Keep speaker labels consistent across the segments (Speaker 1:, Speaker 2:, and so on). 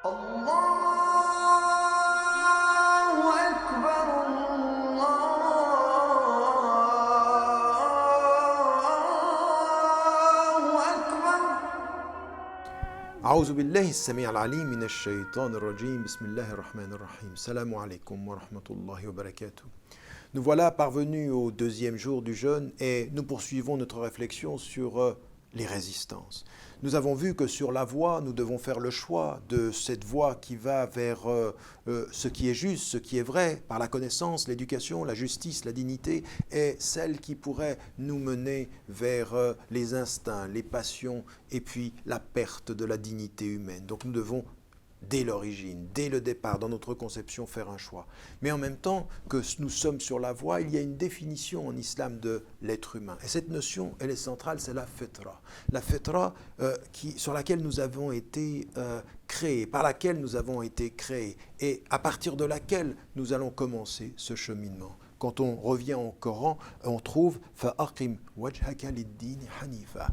Speaker 1: الله أكبر الله أكبر.
Speaker 2: أعوذ بالله السميع العليم من الشيطان الرجيم. بسم الله الرحمن الرحيم. Salam alaikum wa rahmatullahi wa barakatuh. Nous voilà parvenus au deuxième jour du jeûne et nous poursuivons notre réflexion sur les résistances. Nous avons vu que sur la voie, nous devons faire le choix de cette voie qui va vers ce qui est juste, ce qui est vrai, par la connaissance, l'éducation, la justice, la dignité, et celle qui pourrait nous mener vers les instincts, les passions, et puis la perte de la dignité humaine. Donc nous devons dès l'origine, dès le départ, dans notre conception, faire un choix. Mais en même temps que nous sommes sur la voie, il y a une définition en islam de l'être humain. Et cette notion, elle est centrale, c'est la fitra. La fitra sur laquelle nous avons été créés, par laquelle nous avons été créés, et à partir de laquelle nous allons commencer ce cheminement. Quand on revient au Coran, on trouve فَأَقِمْ وَجْهَكَ لِلدِّينِ حَنِيفًا.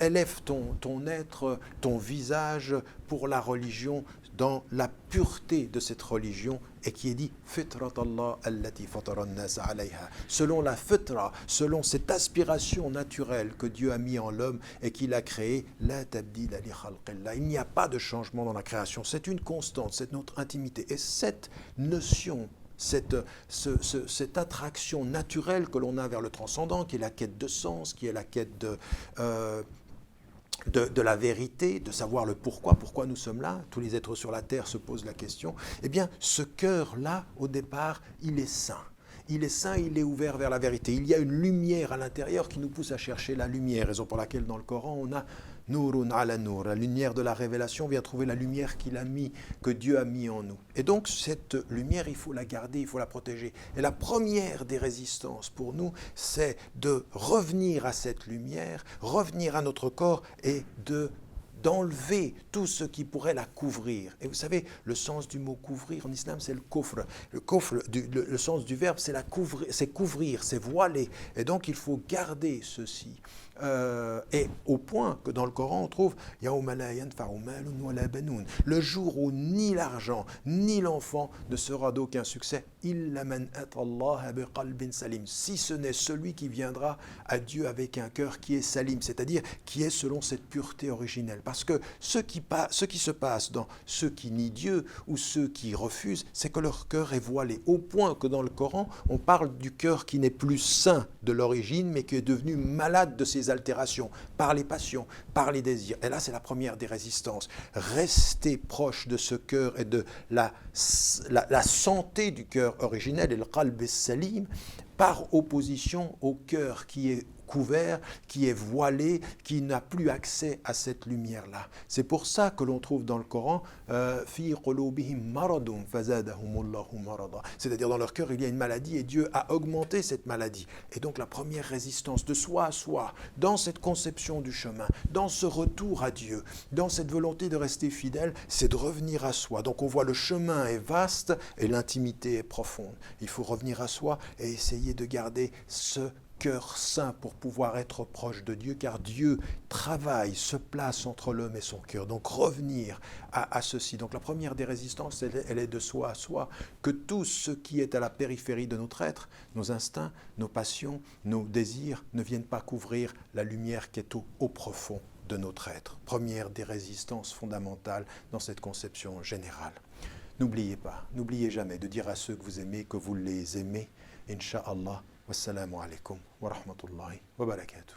Speaker 2: Élève ton être, ton visage pour la religion, dans la pureté de cette religion, et qui est dit fitratallah allati fatara an-nas alayha, selon la fitra, selon cette aspiration naturelle que Dieu a mis en l'homme et qu'il a créé. La tabdila li khalqillah, il n'y a pas de changement dans la création, c'est une constante, c'est notre intimité. Et cette notion, cette attraction naturelle que l'on a vers le transcendant, qui est la quête de sens, qui est la quête de la vérité, de savoir le pourquoi nous sommes là, tous les êtres sur la terre se posent la question, eh bien ce cœur-là, au départ, il est saint. Il est saint, il est ouvert vers la vérité. Il y a une lumière à l'intérieur qui nous pousse à chercher la lumière, raison pour laquelle dans le Coran on a Nourun ala Nour, la lumière de la révélation vient trouver la lumière que Dieu a mis en nous. Et donc cette lumière, il faut la garder, il faut la protéger. Et la première des résistances pour nous, c'est de revenir à cette lumière, revenir à notre corps et d'enlever tout ce qui pourrait la couvrir. Et vous savez, le sens du mot couvrir en islam, c'est le kufr. Le sens du verbe, c'est couvrir, c'est voiler. Et donc, il faut garder ceci. Et au point que dans le Coran, on trouve le jour où ni l'argent, ni l'enfant ne sera d'aucun succès, si ce n'est celui qui viendra à Dieu avec un cœur qui est salim, c'est-à-dire qui est selon cette pureté originelle. Parce que ce qui se passe dans ceux qui nient Dieu ou ceux qui refusent, c'est que leur cœur est voilé. Au point que dans le Coran, on parle du cœur qui n'est plus saint de l'origine, mais qui est devenu malade de ses altérations, par les passions, par les désirs. Et là, c'est la première des résistances. Rester proche de ce cœur et de la santé du cœur originel, et le qalb salim, par opposition au cœur qui est couvert, qui est voilé, qui n'a plus accès à cette lumière-là. C'est pour ça que l'on trouve dans le Coran c'est-à-dire dans leur cœur il y a une maladie et Dieu a augmenté cette maladie. Et donc la première résistance de soi à soi, dans cette conception du chemin, dans ce retour à Dieu, dans cette volonté de rester fidèle, c'est de revenir à soi. Donc on voit le chemin est vaste et l'intimité est profonde. Il faut revenir à soi et essayer de garder ce cœur saint pour pouvoir être proche de Dieu, car Dieu travaille, se place entre l'homme et son cœur. Donc revenir à ceci. Donc la première des résistances, elle est de soi à soi, que tout ce qui est à la périphérie de notre être, nos instincts, nos passions, nos désirs, ne viennent pas couvrir la lumière qui est au profond de notre être. Première des résistances fondamentales dans cette conception générale. N'oubliez pas, n'oubliez jamais de dire à ceux que vous aimez que vous les aimez, Inch'Allah. Wassalamu alaikum wa rahmatullahi wa barakatuh.